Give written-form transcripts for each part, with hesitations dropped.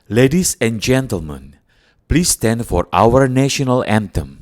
Ladies and gentlemen, please stand for our national anthem.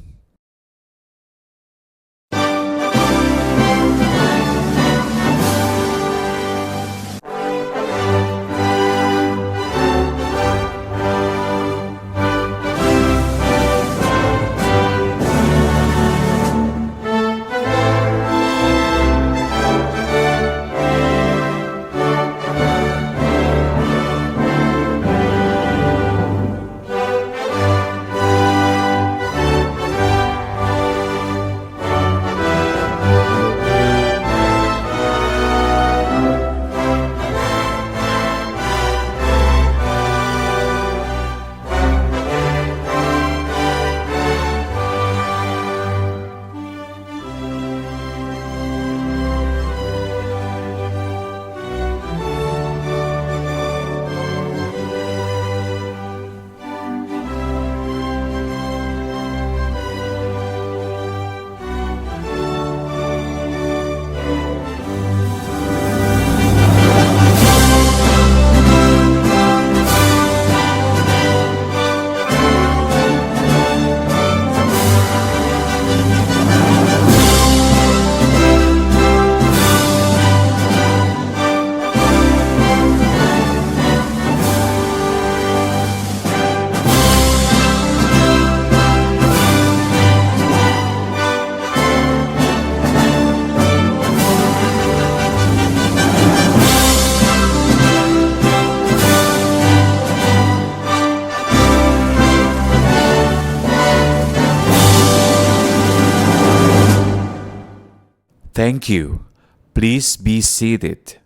Thank you. Please be seated.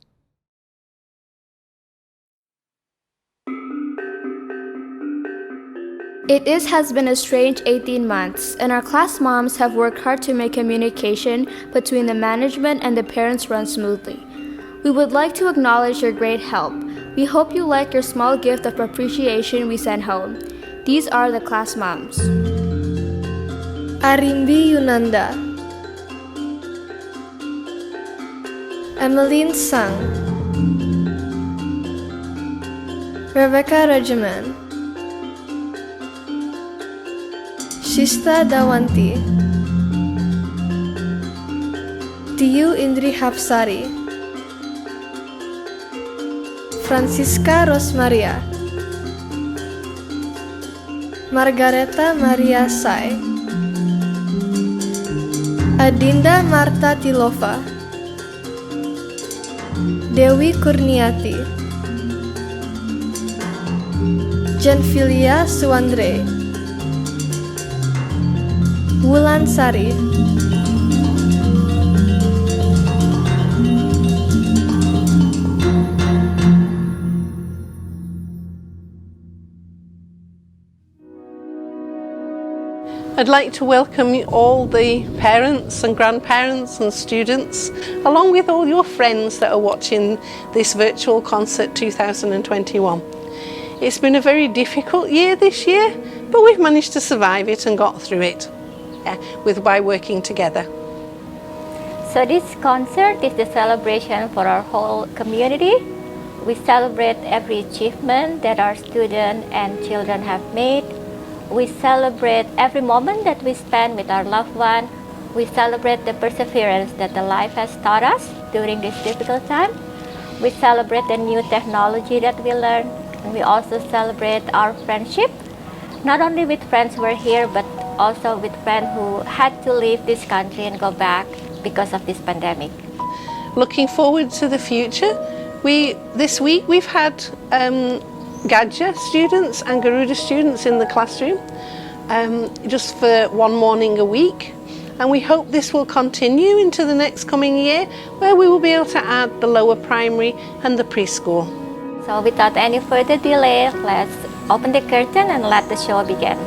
Has been a strange 18 months, and our class moms have worked hard to make communication between the management and the parents run smoothly. We would like to acknowledge your great help. We hope you like your small gift of appreciation we sent home. These are the class moms. Arimbi Yunanda, Emmeline Sang, Rebecca Regimen, Shista Dawanti, Tiu Indri Hapsari, Francisca Rosmaria, Margareta Maria Sai, Adinda Marta Tilova, Dewi Kurniati, Janfilia Suandre, Wulan Sari, I'd like to welcome all the parents and grandparents and students, along with all your friends that are watching this virtual concert 2021. It's been a very difficult year this year, but we've managed to survive it and got through it by working together. So this concert is the celebration for our whole community. We celebrate every achievement that our students and children have made. We celebrate every moment that we spend with our loved one. We celebrate the perseverance that the life has taught us during this difficult time. We celebrate the new technology that we learned. And we also celebrate our friendship, not only with friends who are here, but also with friends who had to leave this country and go back because of this pandemic. Looking forward to the future, this week we've had Gadja students and Garuda students in the classroom just for one morning a week, and we hope this will continue into the next coming year, where we will be able to add the lower primary and the preschool. So without any further delay, let's open the curtain and let the show begin.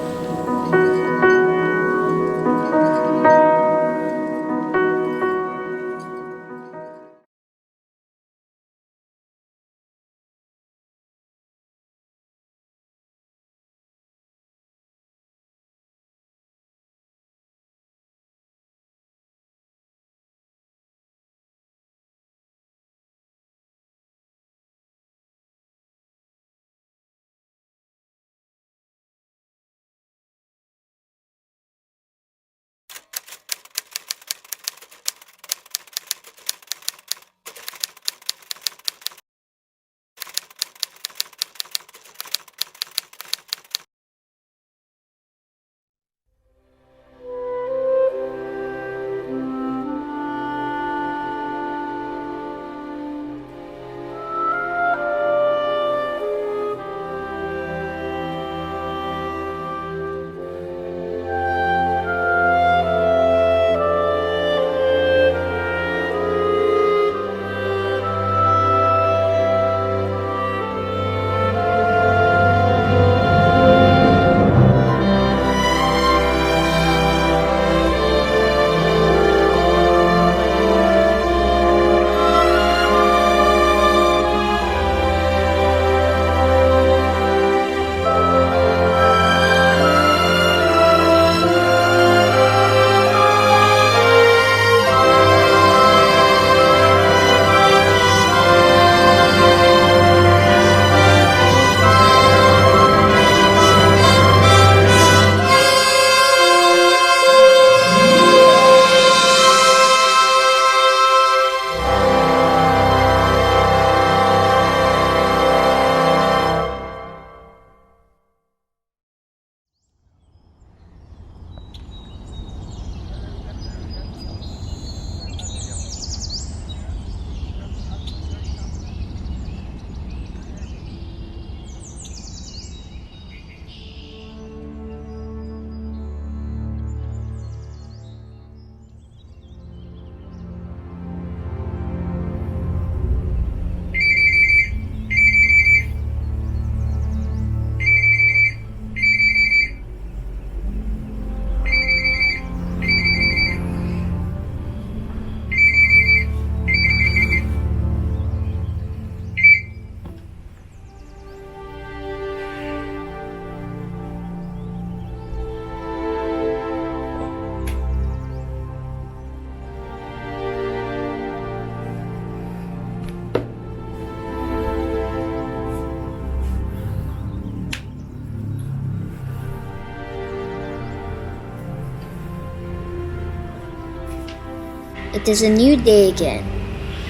It is a new day again,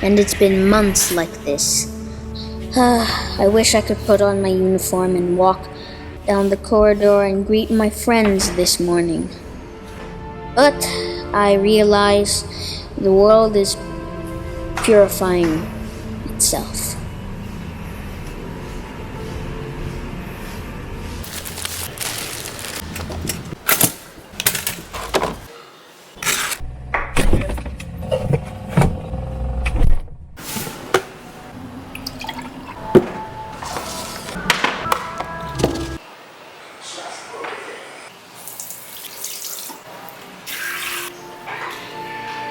and it's been months like this. I wish I could put on my uniform and walk down the corridor and greet my friends this morning. But I realize the world is purifying itself.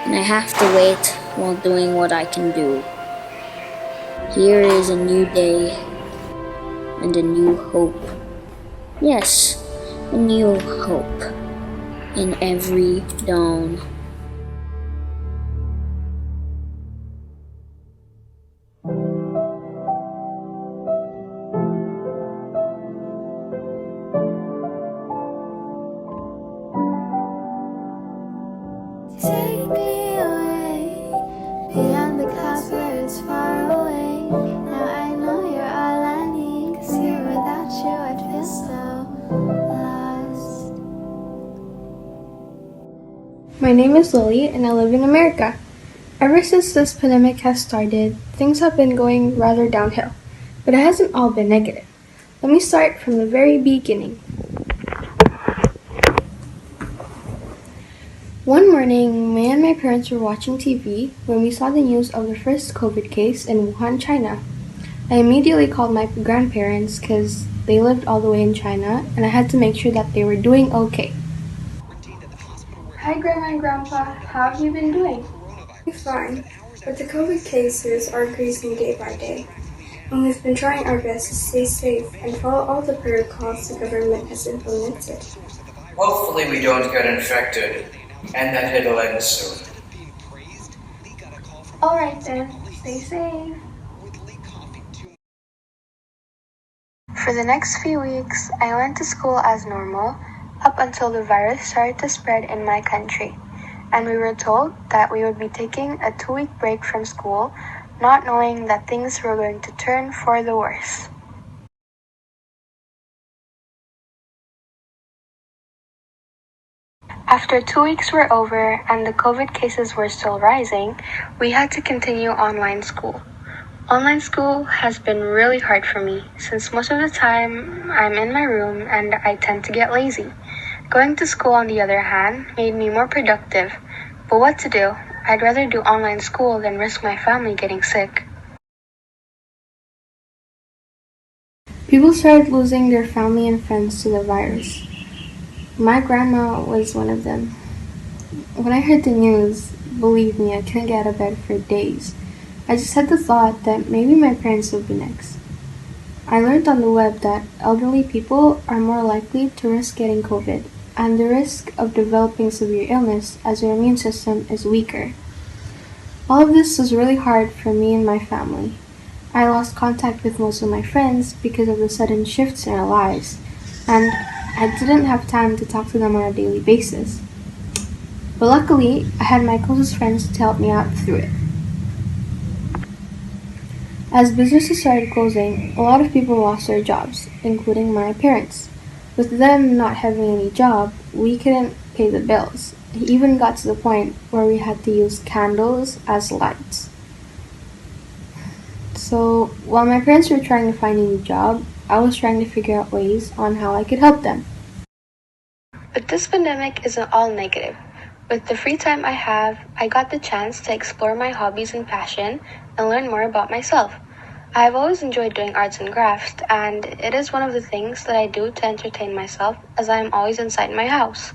And I have to wait while doing what I can do. Here is a new day and a new hope. Yes, a new hope in every dawn. Take me away beyond the clouds where it's far away. Now I know you're all I need, 'cause here without you I'd feel so lost. My name is Lily and I live in America. Ever since this pandemic has started, things have been going rather downhill, but it hasn't all been negative. Let me start from the very beginning. One morning, me and my parents were watching TV when we saw the news of the first COVID case in Wuhan, China. I immediately called my grandparents because they lived all the way in China and I had to make sure that they were doing okay. Hi Grandma and Grandpa, how have you been doing? Fine, but the COVID cases are increasing day by day. And we've been trying our best to stay safe and follow all the protocols the government has implemented. Hopefully we don't get infected and that it'll end soon. Alright then, stay safe. For the next few weeks, I went to school as normal up until the virus started to spread in my country. And we were told that we would be taking a 2-week break from school, not knowing that things were going to turn for the worse. After 2 weeks were over and the COVID cases were still rising, we had to continue online school. Online school has been really hard for me since most of the time I'm in my room and I tend to get lazy. Going to school, on the other hand, made me more productive. But what to do? I'd rather do online school than risk my family getting sick. People started losing their family and friends to the virus. My grandma was one of them. When I heard the news, believe me, I couldn't get out of bed for days. I just had the thought that maybe my parents would be next. I learned on the web that elderly people are more likely to risk getting COVID and the risk of developing severe illness as their immune system is weaker. All of this was really hard for me and my family. I lost contact with most of my friends because of the sudden shifts in our lives, and I didn't have time to talk to them on a daily basis. But luckily, I had my closest friends to help me out through it. As businesses started closing, a lot of people lost their jobs, including my parents. With them not having any job, we couldn't pay the bills. It even got to the point where we had to use candles as lights. So, while my parents were trying to find a new job, I was trying to figure out ways on how I could help them. But this pandemic isn't all negative. With the free time I have, I got the chance to explore my hobbies and passion and learn more about myself. I've always enjoyed doing arts and crafts, and it is one of the things that I do to entertain myself as I am always inside my house.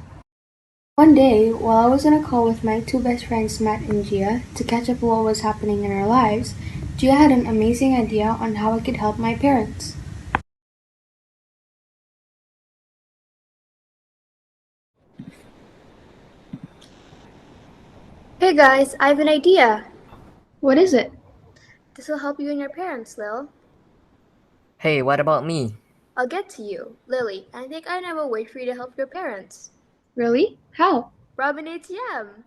One day, while I was on a call with my 2 best friends, Matt and Gia, to catch up on what was happening in our lives, Gia had an amazing idea on how I could help my parents. Hey guys, I have an idea. What is it? This will help you and your parents, Lil. Hey, what about me? I'll get to you, Lily. I think I know a way for you to help your parents. Really? How? Rob an ATM.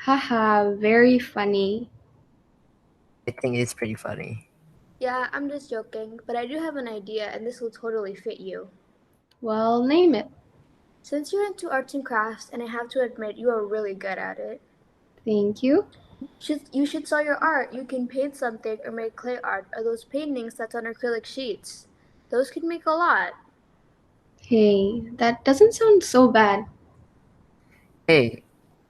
Haha, very funny. I think it's pretty funny. Yeah, I'm just joking, but I do have an idea and this will totally fit you. Well, name it. Since you're into arts and crafts, and I have to admit you are really good at it, Thank you. you should sell your art. You can paint something or make clay art or those paintings that's on acrylic sheets. Those could make a lot. Hey, that doesn't sound so bad. Hey,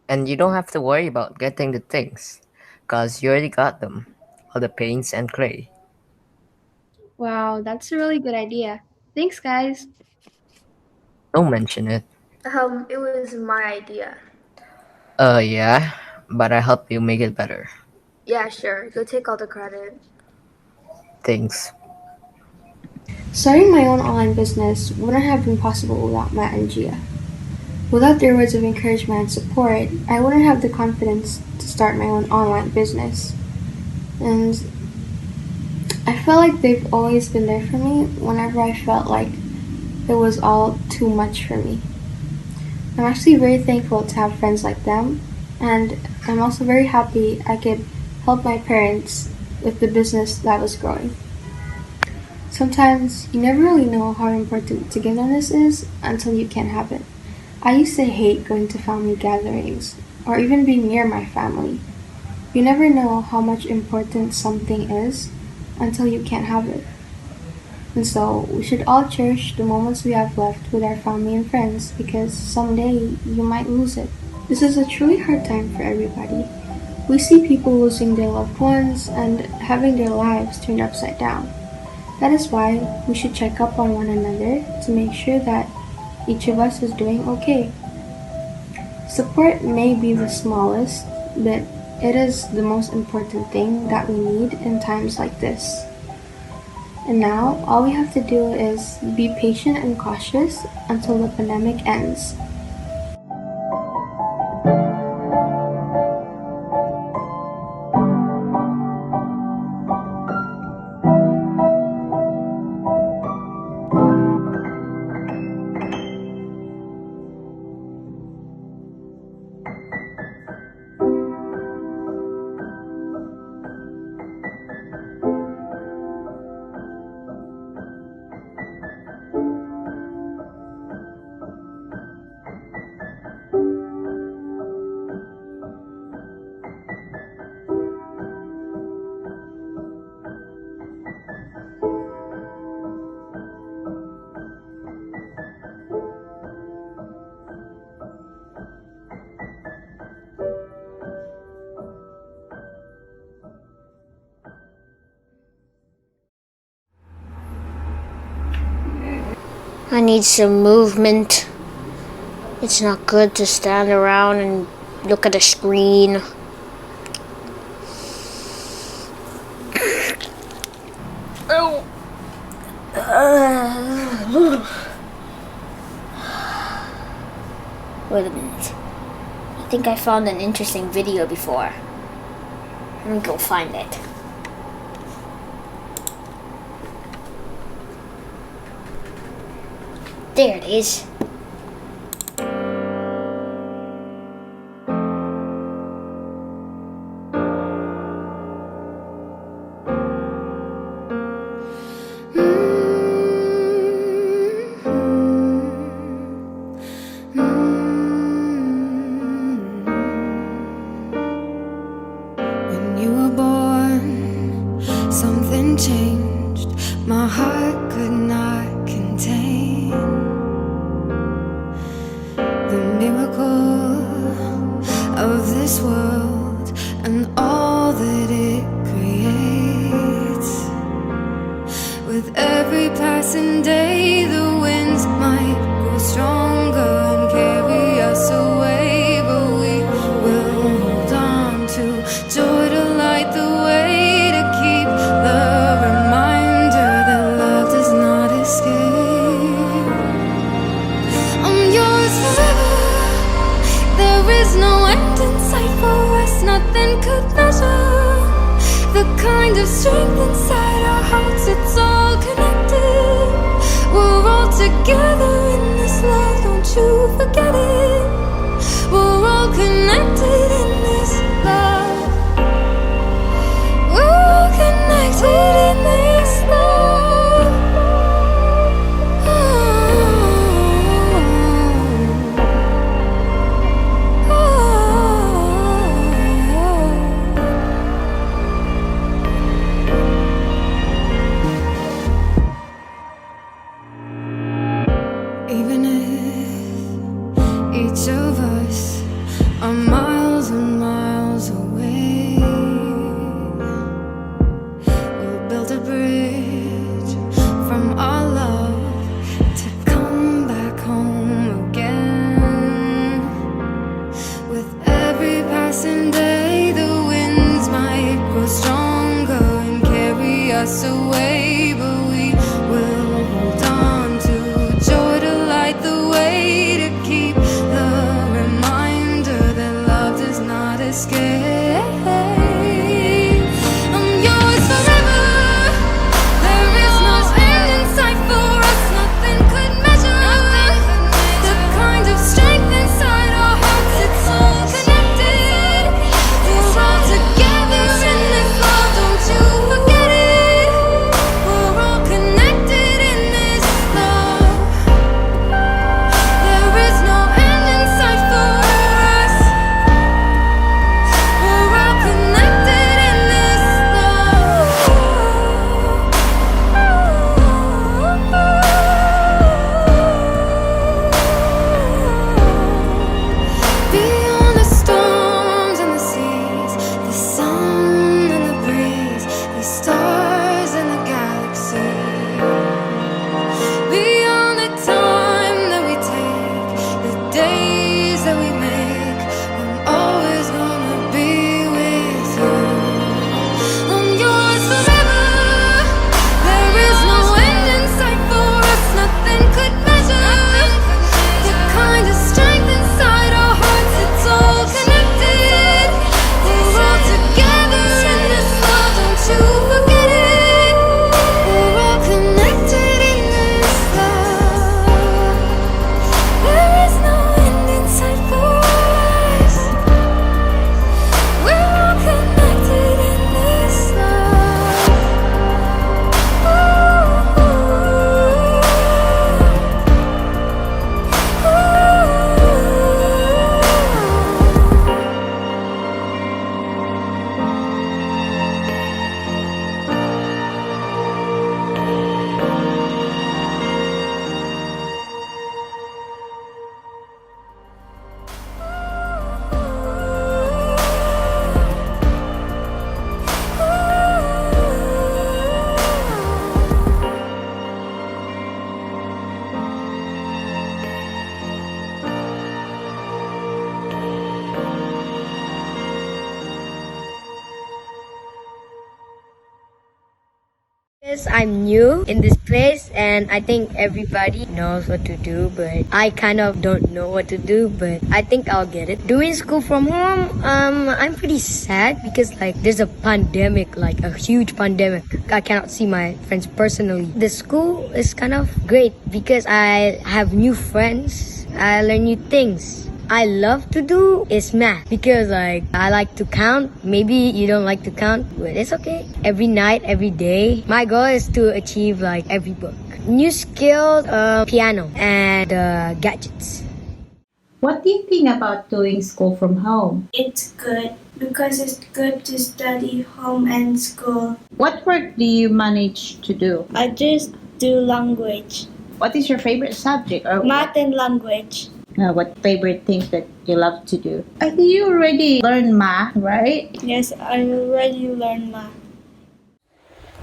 and you don't have to worry about getting the things, cause you already got them. All the paints and clay. Wow, that's a really good idea. Thanks, guys. Don't mention it. It was my idea. Yeah, but I help you make it better. Yeah, sure. Go take all the credit. Thanks. Starting my own online business wouldn't have been possible without Matt and Gia. Without their words of encouragement and support, I wouldn't have the confidence to start my own online business. And I feel like they've always been there for me whenever I felt like it was all too much for me. I'm actually very thankful to have friends like them, and I'm also very happy I could help my parents with the business that was growing. Sometimes you never really know how important togetherness is until you can't have it. I used to hate going to family gatherings or even being near my family. You never know how much important something is until you can't have it. And so we should all cherish the moments we have left with our family and friends because someday you might lose it. This is a truly hard time for everybody. We see people losing their loved ones and having their lives turned upside down. That is why we should check up on one another to make sure that each of us is doing okay. Support may be the smallest, but it is the most important thing that we need in times like this. And now, all we have to do is be patient and cautious until the pandemic ends. I need some movement. It's not good to stand around and look at a screen. Oh. Wait a minute. I think I found an interesting video before. Let me go find it. There it is. When you were born, something changed. My heart could not contain the miracle of this world and all that it creates. With every passing day, the winds might grow stronger and carry us away, but we will hold on to joy to light the way, to keep the reminder that love does not escape. I'm yours forever. There is no end in sight for us, nothing could measure the kind of strength inside our hearts. It's all connected. We're all together in this love, don't you forget it. We're all connected in this Because I'm new in this place and I think everybody knows what to do, but I kind of don't know what to do, but I think I'll get it. Doing school from home, I'm pretty sad because like there's a pandemic, like a huge pandemic. I cannot see my friends personally. The school is kind of great because I have new friends. I learn new things. I love to do is math because like I like to count. Maybe you don't like to count, but it's okay. Every night, every day, my goal is to achieve like every book. New skills, piano and gadgets. What do you think about doing school from home? It's good because it's good to study home and school. What work do you manage to do? I just do language, What is your favorite subject or math and language. what favorite things that you love to do? I think you already learned math, right? Yes, I already learned math.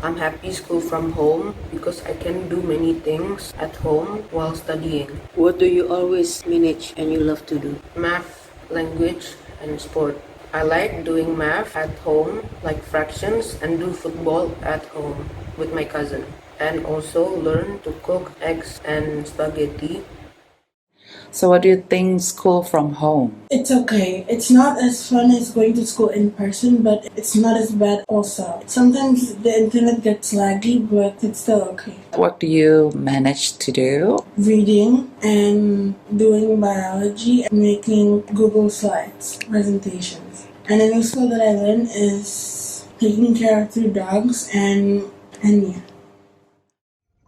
I'm happy school from home because I can do many things at home while studying. What do you always manage and you love to do? Math, language, and sport. I like doing math at home, like fractions, and do football at home with my cousin. And also learn to cook eggs and spaghetti. So what do you think school from home? It's okay. It's not as fun as going to school in person, but it's not as bad also. Sometimes the internet gets laggy, but it's still okay. What do you manage to do? Reading and doing biology and making Google Slides presentations. And a new skill that I learned is taking care of 2 dogs and yeah.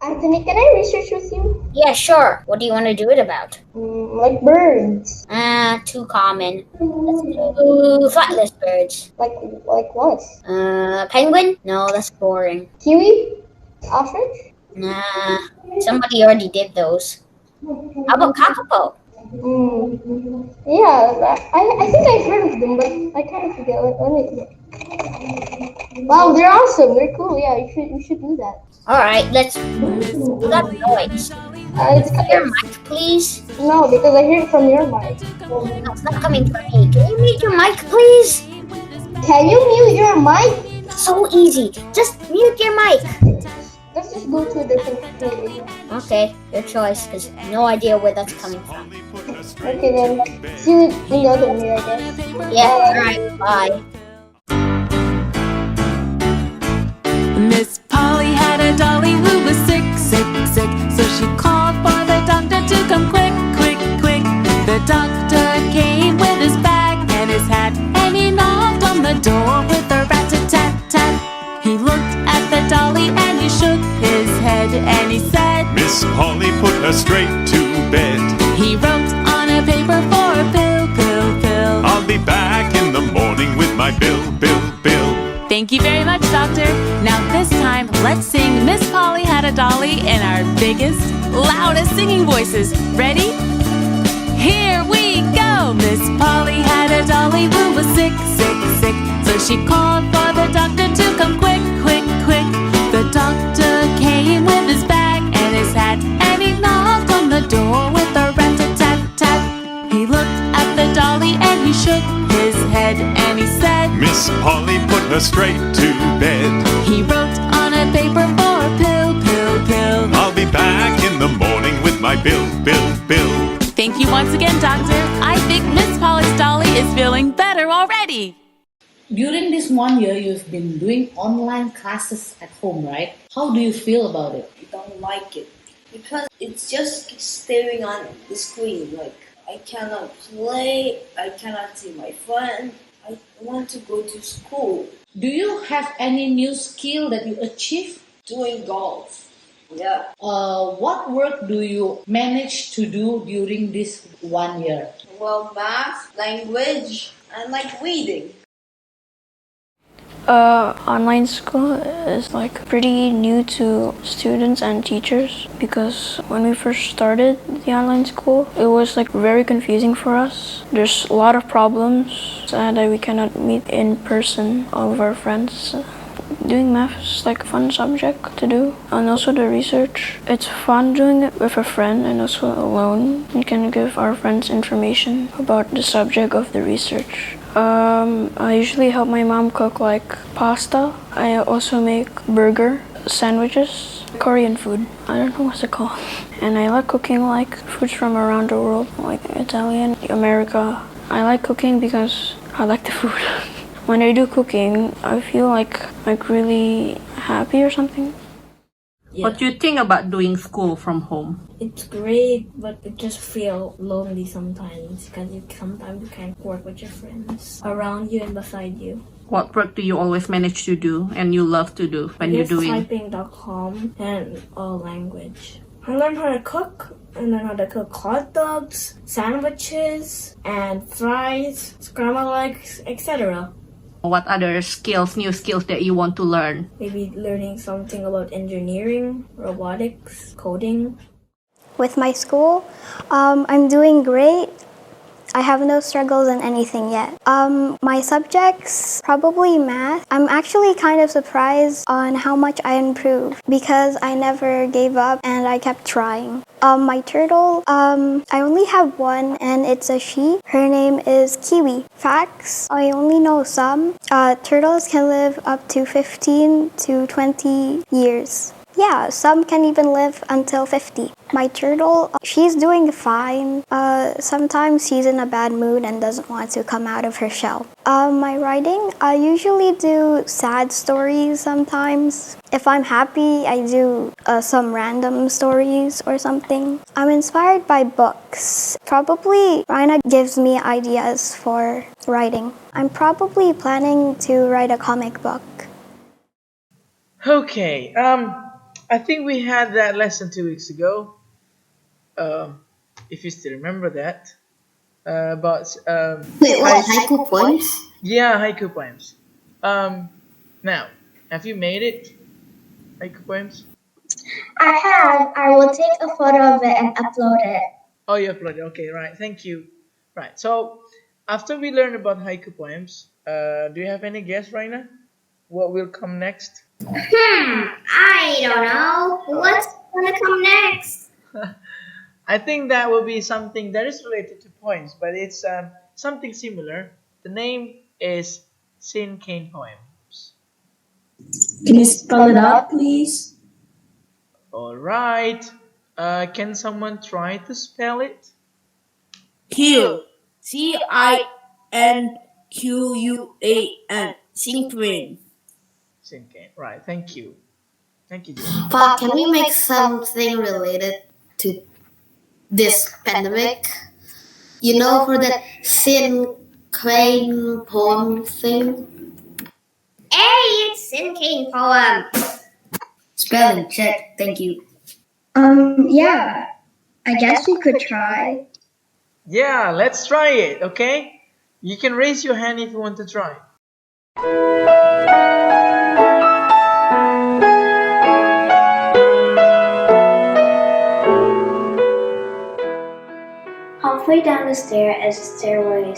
Anthony, can I research with you? Yeah, sure. What do you want to do it about? Like birds. Too common. Let's do flightless birds. Like what? Penguin? No, that's boring. Kiwi? Ostrich? Nah, somebody already did those. How about kakapo? Yeah, I think I've heard of them, but I kind of forget. Wow, they're awesome. They're cool. Yeah, you should do that. Alright, let's do that noise. It's your mic, please? No, because I hear it from your mic. No, it's not coming from me. Can you mute your mic, please? Can you mute your mic? So easy. Just mute your mic. Let's just go to a different place. Okay, your choice, because no idea where that's coming from. Okay then, see you in the other way, I guess. Yeah, alright, bye. Miss Polly had a dolly who was sick, sick, sick. So she called for the doctor to come quick, quick, quick. The doctor came with his bag and his hat, and he knocked on the door with a rat-a-tat-tat. He looked at the dolly and he shook his head and he said, Miss Polly, put her straight to bed. He wrote on a paper for a pill, pill, pill. I'll be back in the morning with my bill, bill, bill. Thank you very much, Doctor. Now this time, let's sing Miss Polly Had a Dolly in our biggest, loudest singing voices. Ready? Here we go! Miss Polly had a dolly who was sick, sick, sick. So she called for the doctor to come quick, quick, quick. The doctor came with his bag and his hat, and he knocked on the door with a rat-a-tat-tat. He looked at the dolly and he shook his head and he said, Miss Polly, put her straight to bed. He wrote on a paper for a pill, pill, pill. I'll be back in the morning with my bill, bill, bill. Thank you once again, Doctor. I think Miss Polly's dolly is feeling better already. During this 1 year, you've been doing online classes at home, right? How do you feel about it? I don't like it because it's just staring on the screen. Like I cannot play, I cannot see my friend. I want to go to school. Do you have any new skill that you achieve? Doing golf. Yeah. What work do you manage to do during this 1 year? Well, math, language, and like reading. Online school is like pretty new to students and teachers because when we first started the online school, it was like very confusing for us. There's a lot of problems that we cannot meet in person, all of our friends. Doing math is like a fun subject to do, and also the research. It's fun doing it with a friend and also alone. We can give our friends information about the subject of the research. I usually help my mom cook like pasta. I also make burger. sandwiches, Korean food. I don't know what's it called. And I like cooking like foods from around the world, like Italian, America. I like cooking because I like the food. When I do cooking, I feel like really happy or something. What do you think about doing school from home? It's great, but it just feels lonely sometimes because sometimes you can't work with your friends around you and beside you. What work do you always manage to do and you love to do when you're doing? Typing.com and language. I learned how to cook, and learned how to cook hot dogs, sandwiches, and fries, scrambled eggs, etc. What other new skills that you want to learn? Maybe learning something about engineering, robotics, coding. With my school, I'm doing great. I have no struggles in anything yet. My subjects, probably math. I'm actually kind of surprised on how much I improved because I never gave up and I kept trying. My turtle, I only have one and it's a she. Her name is Kiwi. Facts, I only know some. Turtles can live up to 15 to 20 years. Yeah, some can even live until 50. My turtle, she's doing fine. Sometimes she's in a bad mood and doesn't want to come out of her shell. My writing, I usually do sad stories sometimes. If I'm happy, I do some random stories or something. I'm inspired by books. Probably Raina gives me ideas for writing. I'm probably planning to write a comic book. Okay, I think we had that lesson 2 weeks ago. If you still remember that. About Wait, what? Haiku poems? Yeah, haiku poems. Now, have you made it? Haiku poems? I have. I will take a photo of it and upload it. Oh, you uploaded. Okay, right. Thank you. Right. So, after we learn about haiku poems, do you have any guess, Raina? What will come next? I don't know. What's gonna come next? I think that will be something that is related to poems, but it's something similar. The name is Sin Cane Poems. Can you spell it out, please? All right. Can someone try to spell it? Q. CINQUAN. Synquin. Sin Cane. Right. Thank you. Thank you, Jim. Pa, can we make something related to this pandemic? You know, for that thin crane poem thing? Hey, it's Sin Cane poem. Spelling check, thank you. Yeah. I guess we could try. Yeah, let's try it, okay? You can raise your hand if you want to try. Halfway down the stair is a stairway.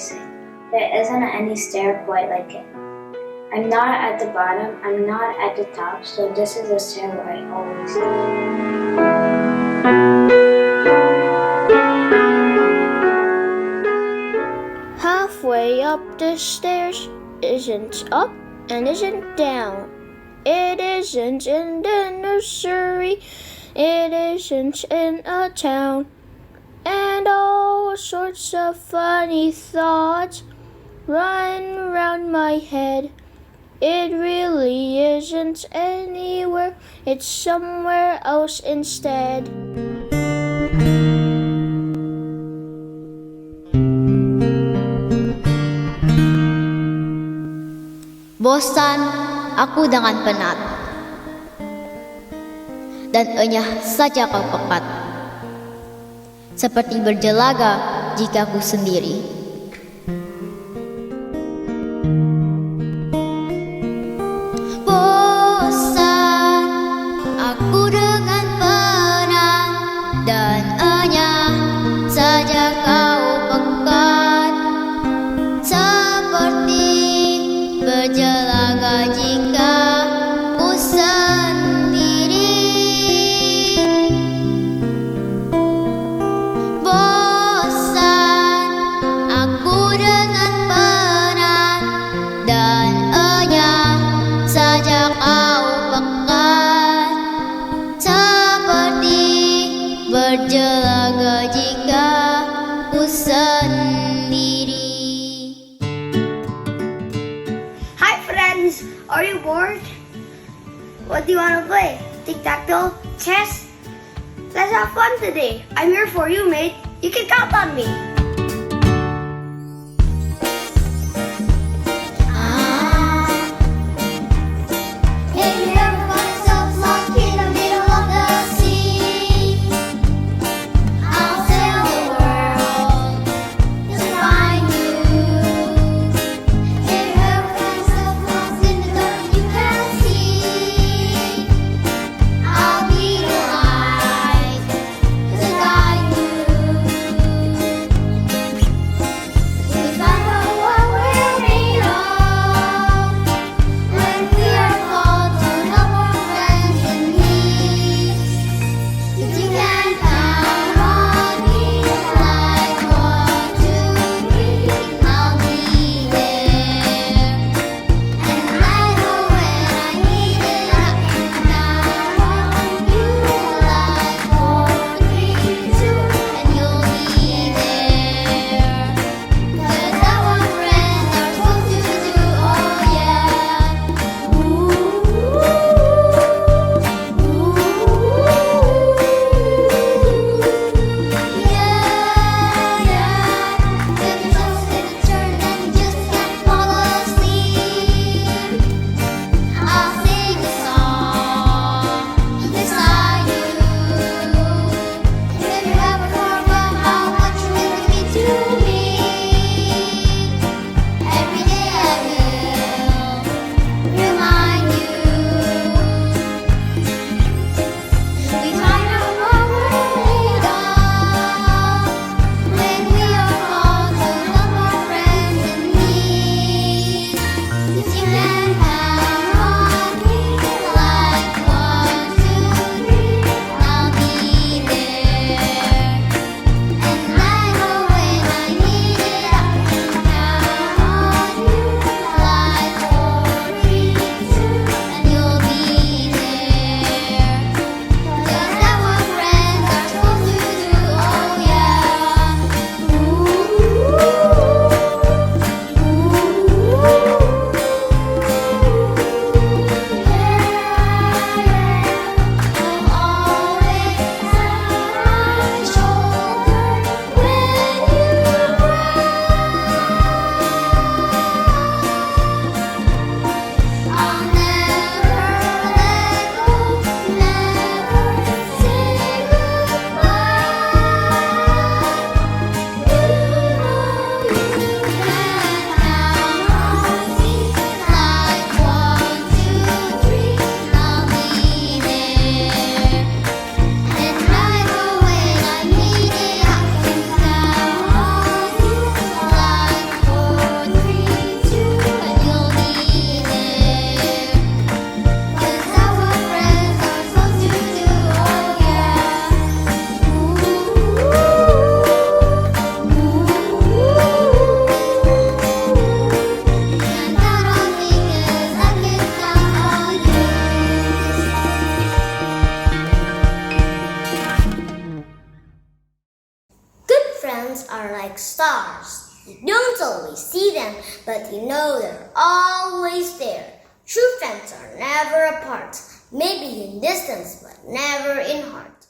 There isn't any stair quite like it. I'm not at the bottom, I'm not at the top, so this is a stairway I always take. Halfway up the stairs isn't up and isn't down. It isn't in the nursery, it isn't in a town. And all sorts of funny thoughts run around my head. It really isn't anywhere, it's somewhere else instead. Bosan aku dengan penat dan enyah saja kau pepat, seperti berjelaga jika aku sendiri. Bosan aku dengan penat dan enyah saja kau pekat, seperti berjelaga jika ku sendiri. Bosan berjaga jika ku sendiri. Hi friends, are you bored? What do you want to play? Tic-tac-toe? Chess? Let's have fun today. I'm here for you, mate. You can count on me. Are like stars. You don't always see them, but you know they're always there. True friends are never apart, maybe in distance, but never in heart.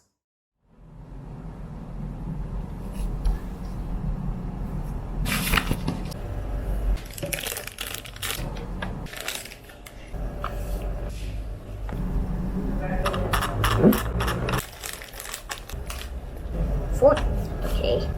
Okay.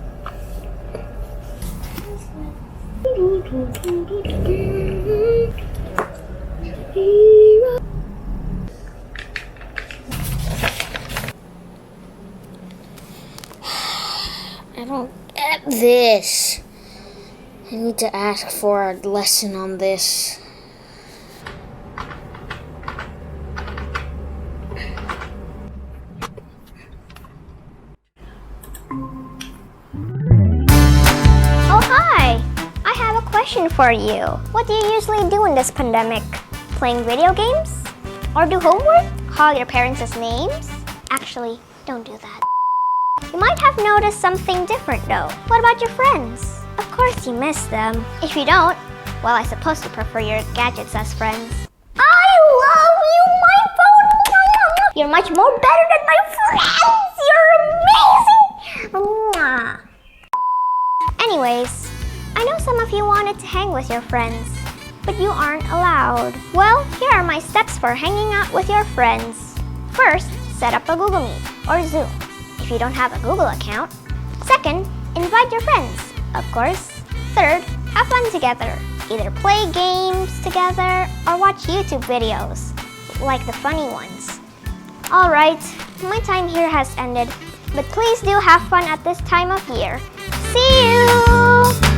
I don't get this. I need to ask for a lesson on this. Oh, hi! I have a question for you. What do you usually do in this pandemic? Playing video games? Or do homework? Call your parents' names? Actually, don't do that. You might have noticed something different though. What about your friends? Of course you miss them. If you don't, well, I suppose you prefer your gadgets as friends. I love you, my phone! You're much more better than my friends! You're amazing! Mwah. Anyways, I know some of you wanted to hang with your friends, but you aren't allowed. Well, here are my steps for hanging out with your friends. First, set up a Google Meet or Zoom if you don't have a Google account. Second, invite your friends, of course. Third, have fun together. Either play games together or watch YouTube videos, like the funny ones. Alright, my time here has ended, but please do have fun at this time of year. See you!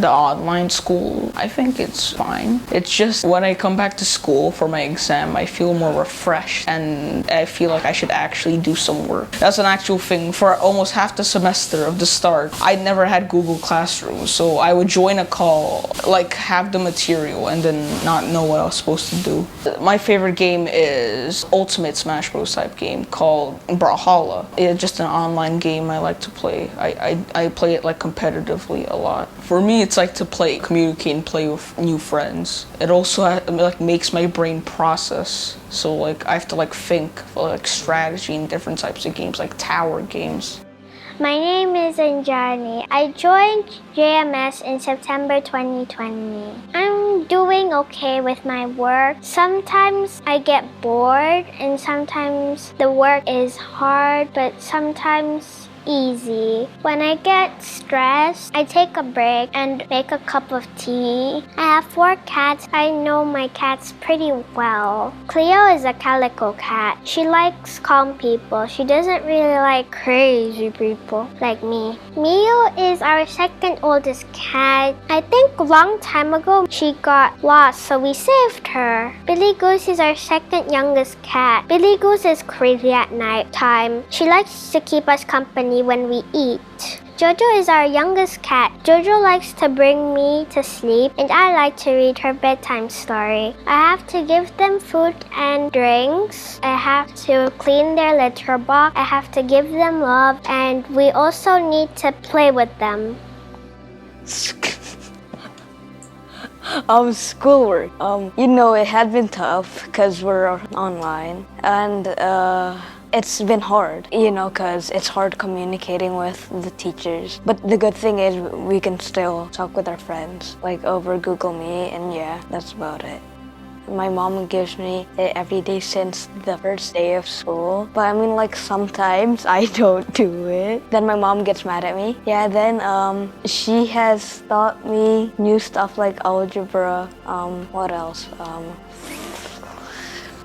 the online school, I think it's fine. It's just when I come back to school for my exam, I feel more refreshed and I feel like I should actually do some work. That's an actual thing. For almost half the semester of the start, I never had Google Classroom, so I would join a call, like have the material and then not know what I was supposed to do. My favorite game is Ultimate Smash Bros. Type game called Brawlhalla. It's just an online game I like to play. I play it like competitively a lot. For me, it's like to communicate and play with new friends. It also like makes my brain process. So like I have to like think for like strategy in different types of games, like tower games. My name is Anjani. I joined JMS in September 2020. I'm doing okay with my work. Sometimes I get bored and sometimes the work is hard, but sometimes easy. When I get stressed, I take a break and make a cup of tea. I have 4 cats. I know my cats pretty well. Cleo is a calico cat. She likes calm people. She doesn't really like crazy people like me. Mio is our second oldest cat. I think a long time ago she got lost, so we saved her. Billy Goose is our second youngest cat. Billy Goose is crazy at night time. She likes to keep us company when we eat. Jojo is our youngest cat. Jojo likes to bring me to sleep, and I like to read her bedtime story. I have to give them food and drinks. I have to clean their litter box. I have to give them love, and we also need to play with them. Schoolwork. It had been tough because we're online, and it's been hard, because it's hard communicating with the teachers. But the good thing is we can still talk with our friends, like over Google Meet, and yeah, that's about it. My mom gives me it every day since the first day of school. But sometimes I don't do it. Then my mom gets mad at me. Yeah, then she has taught me new stuff like algebra. What else?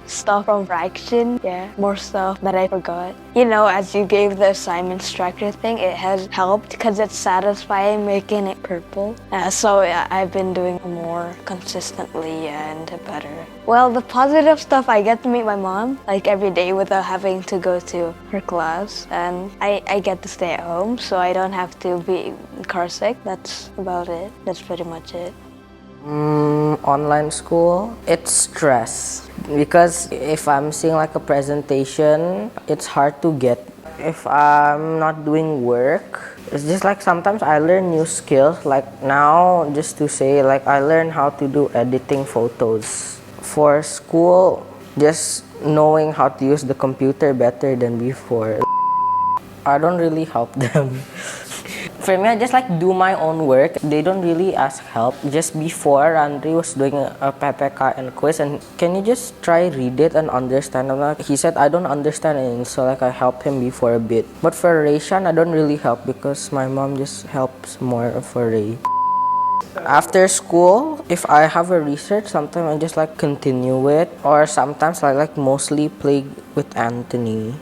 Stuff from fraction, yeah, more stuff that I forgot. As you gave the assignment tracker thing, it has helped because it's satisfying making it purple. So I've been doing more consistently and better. Well, the positive stuff, I get to meet my mom like every day without having to go to her class, and I get to stay at home so I don't have to be car sick. That's about it. That's pretty much it. Online school, it's stress because if I'm seeing like a presentation, it's hard to get. If I'm not doing work, it's just like sometimes I learn new skills. Like now, just to say, like I learn how to do editing photos. For school, just knowing how to use the computer better than before. I don't really help them. For me, I just like do my own work. They don't really ask help. Just before, Andre was doing a PPK and quiz, and can you just try read it and understand? He said I don't understand it, so like I helped him before a bit. But for Rayshan, I don't really help because my mom just helps more for Ray. After school, if I have a research, sometimes I just like continue it, or sometimes I like mostly play with Anthony.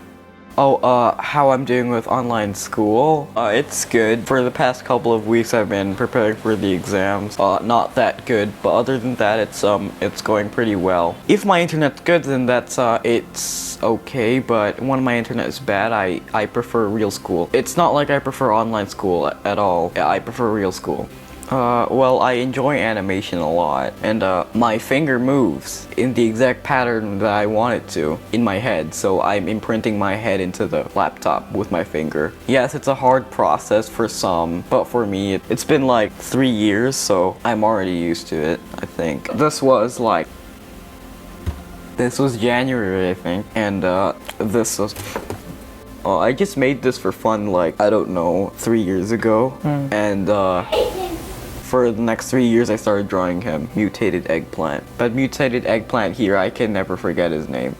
How I'm doing with online school? It's good. For the past couple of weeks, I've been preparing for the exams. Not that good, but other than that, it's going pretty well. If my internet's good, then it's okay. But when my internet is bad, I prefer real school. It's not like I prefer online school at all. I prefer real school. Well, I enjoy animation a lot, and my finger moves in the exact pattern that I want it to in my head, so I'm imprinting my head into the laptop with my finger. Yes, it's a hard process for some, but for me, it's been like 3 years, so I'm already used to it, I think. This was January, I think, and this was... I just made this for fun, like, I don't know, 3 years ago, and for the next 3 years I started drawing him, Mutated Eggplant. But Mutated Eggplant here, I can never forget his name.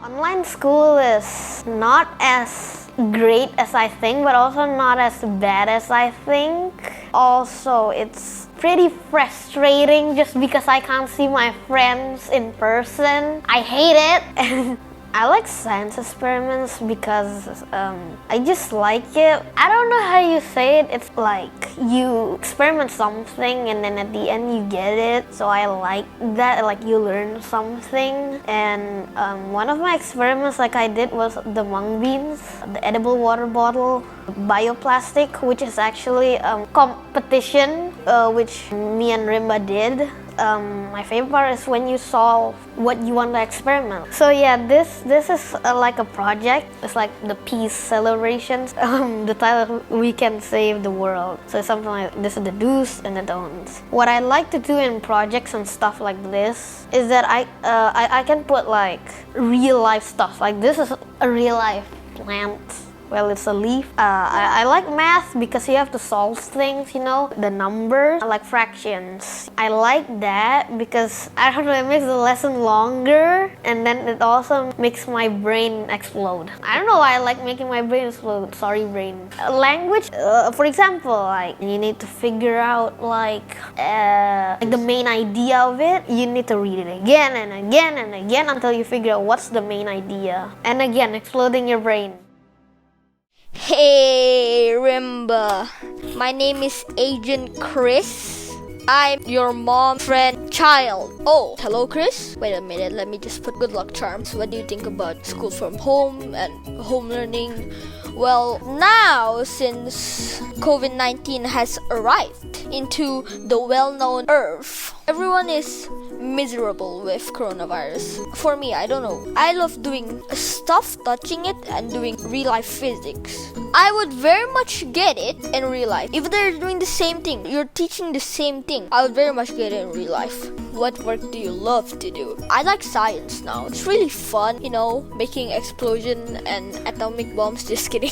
Online school is not as great as I think, but also not as bad as I think. Also, it's pretty frustrating just because I can't see my friends in person. I hate it. I like science experiments because I just like it. I don't know how you say it. It's like you experiment something and then at the end you get it. So I like that, like you learn something. And one of my experiments like I did was the mung beans, the edible water bottle, bioplastic, which is actually a competition which me and Rimba did. My favorite part is when you solve what you want to experiment. So yeah, this is like a project. It's like the peace celebrations. The title, We Can Save the World. So it's something like this is the do's and the don'ts. What I like to do in projects and stuff like this is that I can put like real life stuff. Like this is a real life plant. Well, it's a leaf. I like math because you have to solve things, the numbers, like fractions. I like that because, I don't know, it makes the lesson longer, and then it also makes my brain explode. I don't know why I like making my brain explode. Sorry, brain. Language, for example, like you need to figure out like the main idea of it. You need to read it again and again and again until you figure out what's the main idea. And again, exploding your brain. Hey, Rimba. My name is Agent Chris. I'm your mom, friend, child. Oh, hello, Chris. Wait a minute, let me just put good luck charms. What do you think about school from home and home learning? Well, now since COVID-19 has arrived into the well-known Earth, everyone is miserable with coronavirus. For me, I don't know. I love doing stuff, touching it, and doing real-life physics. I would very much get it in real life. If they're doing the same thing, you're teaching the same thing, I would very much get it in real life. What work do you love to do? I like science now. It's really fun, making explosion and atomic bombs. Just kidding.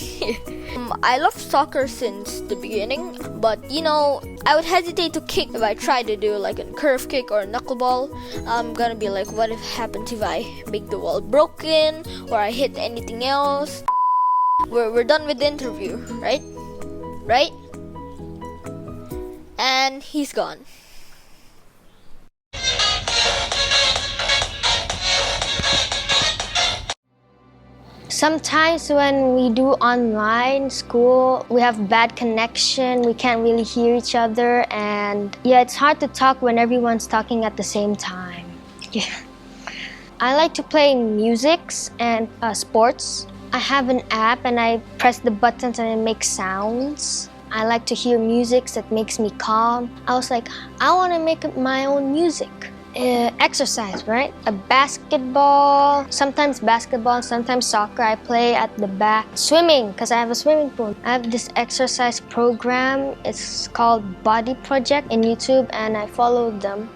I love soccer since the beginning, but I would hesitate to kick if I try to do like a curve kick or a knuckleball. I'm gonna be like, what if happens if I make the wall broken or I hit anything else? We're done with the interview, right? Right? And he's gone. Sometimes when we do online school, we have bad connection, we can't really hear each other, and it's hard to talk when everyone's talking at the same time. Yeah. I like to play musics and sports. I have an app and I press the buttons and it makes sounds. I like to hear music that makes me calm. I was like, I want to make my own music. Exercise, right? Sometimes basketball, sometimes soccer. I play at the back. Swimming, because I have a swimming pool. I have this exercise program. It's called Body Project in YouTube, and I followed them.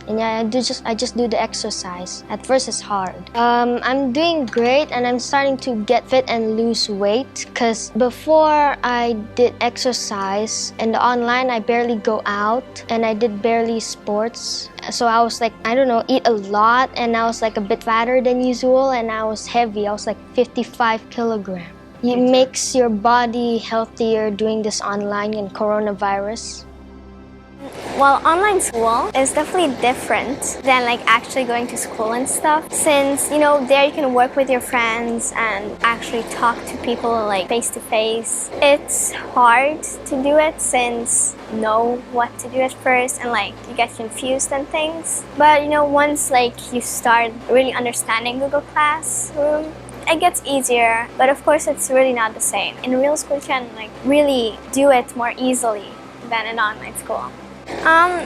And I just do the exercise. At first it's hard. I'm doing great and I'm starting to get fit and lose weight, because before I did exercise and online I barely go out and I did barely sports. So I was like, eat a lot, and I was like a bit fatter than usual, and I was heavy. I was like 55 kilograms. It makes your body healthier doing this online and coronavirus. Well, online school is definitely different than actually going to school and stuff, since there you can work with your friends and actually talk to people face to face. It's hard to do it since you know what to do at first and you get confused and things. But once you start really understanding Google Classroom, it gets easier. But of course it's really not the same. In real school you can really do it more easily than in online school.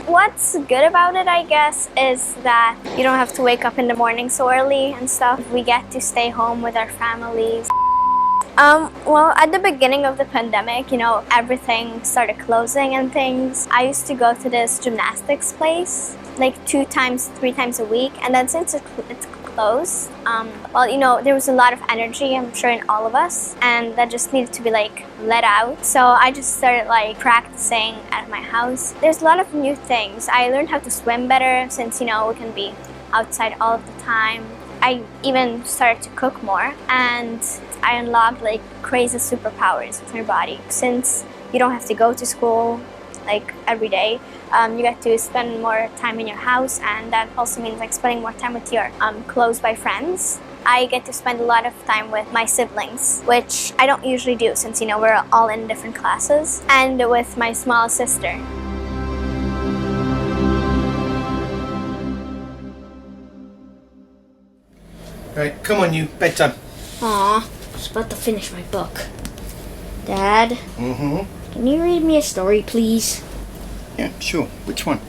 What's good about it, I guess, is that you don't have to wake up in the morning so early and stuff. We get to stay home with our families. Well, at the beginning of the pandemic, everything started closing and things. I used to go to this gymnastics place 2 times, 3 times a week, and then since it's closed, there was a lot of energy, I'm sure, in all of us, and that just needed to be let out. So I just started practicing at my house. There's a lot of new things. I learned how to swim better since we can be outside all of the time. I even started to cook more, and I unlocked crazy superpowers with my body. Since you don't have to go to school every day, you get to spend more time in your house, and that also means spending more time with your close by friends. I get to spend a lot of time with my siblings, which I don't usually do since we're all in different classes, and with my small sister. Right, come on you, bedtime. Aw, I was about to finish my book. Dad? Mm-hmm. Can you read me a story, please? Yeah, sure. Which one?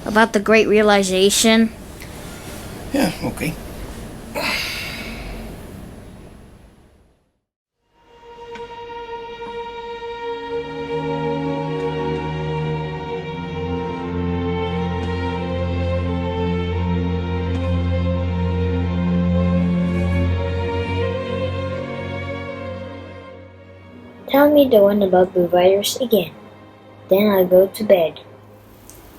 About the Great Realization. Yeah, okay. Tell me the one about the virus again. Then I'll go to bed.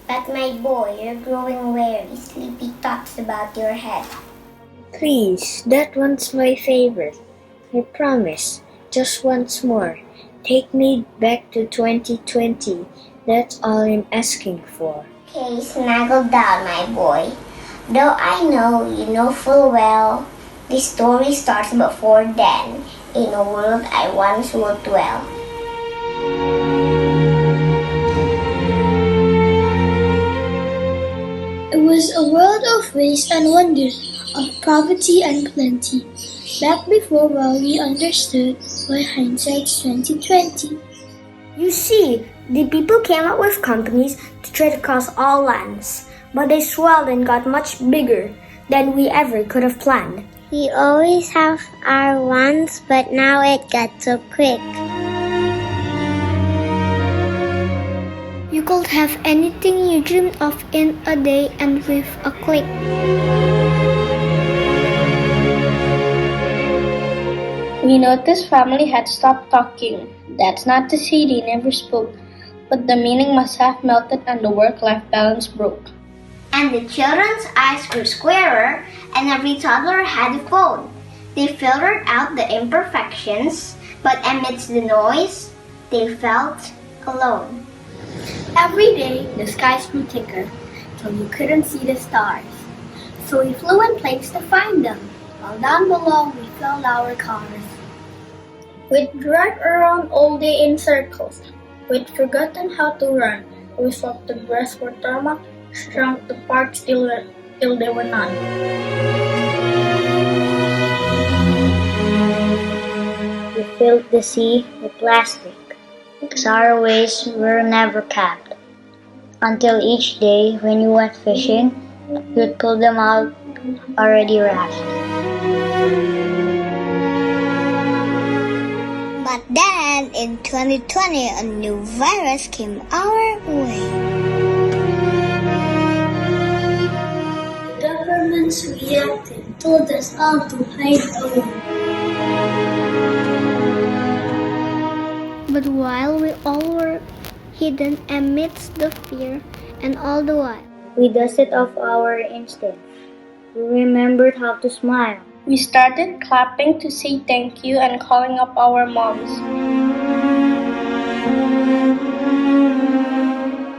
But my boy, you're growing weary. Sleepy thoughts about your head. Please, that one's my favorite. I promise, just once more. Take me back to 2020. That's all I'm asking for. Okay, snuggle down, my boy. Though I know you know full well, this story starts before then, in a world I once would dwell. It was a world of waste and wonder, of poverty and plenty, back before we understood why hindsight's 2020. You see, the people came up with companies to trade across all lands, but they swelled and got much bigger than we ever could have planned. We always have our wants, but now it got so quick. You could have anything you dreamed of in a day and with a click. We noticed family had stopped talking. That's not to say they never spoke, but the meaning must have melted and the work-life balance broke. And the children's eyes grew squarer, and every toddler had a phone. They filtered out the imperfections, but amidst the noise, they felt alone. Every day, the skies grew thicker, till you couldn't see the stars. So we flew in planes to find them, while down below we filled our cars. We'd drive around all day in circles. We'd forgotten how to run. We swapped the grass for tarmac, shrunk the parks till there were none. We filled the sea with plastic, because our ways were never capped. Until each day when you went fishing, you'd pull them out already wrapped. But then, in 2020, a new virus came our way. Governments reacted, told us all to hide away. But while we all were hidden amidst the fear, and all the while, We dusted off our instincts. We remembered how to smile. We started clapping to say thank you and calling up our moms.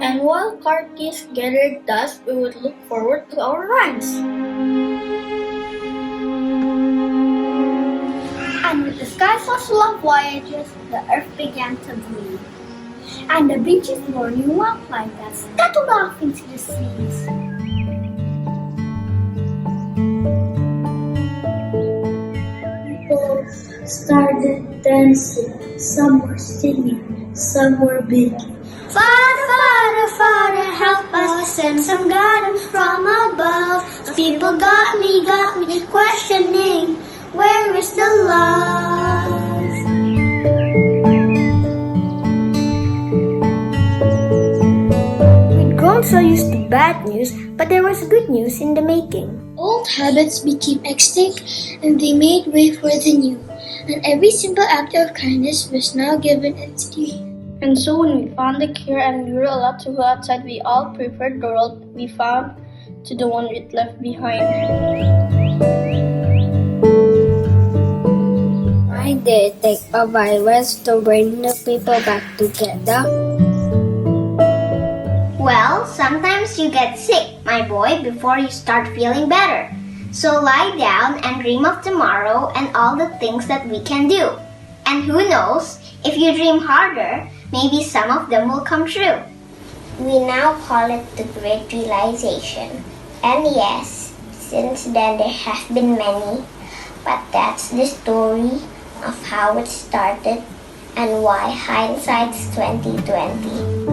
and while car keys gathered dust, we would look forward to our runs. And with the skies so full of voyages, the earth began to breathe. And the beaches wore new wildlife that scuttled off into the seas. People started dancing, some were singing, some were begging. Father, Father, Father, help us, send some guidance from above. People got me questioning, where is the love? We'd grown so used to bad news, but there was good news in the making. Old habits became extinct and they made way for the new. And every simple act of kindness was now given its due. And so when we found the cure and we were allowed to go outside, we all preferred the world we found to the one we'd left behind. Why did it take a virus to bring the people back together? Well, sometimes you get sick, my boy, before you start feeling better. So lie down and dream of tomorrow and all the things that we can do. And who knows, if you dream harder, maybe some of them will come true. We now call it the Great Realization. And yes, since then there have been many, but that's the story of how it started and why hindsight's 2020.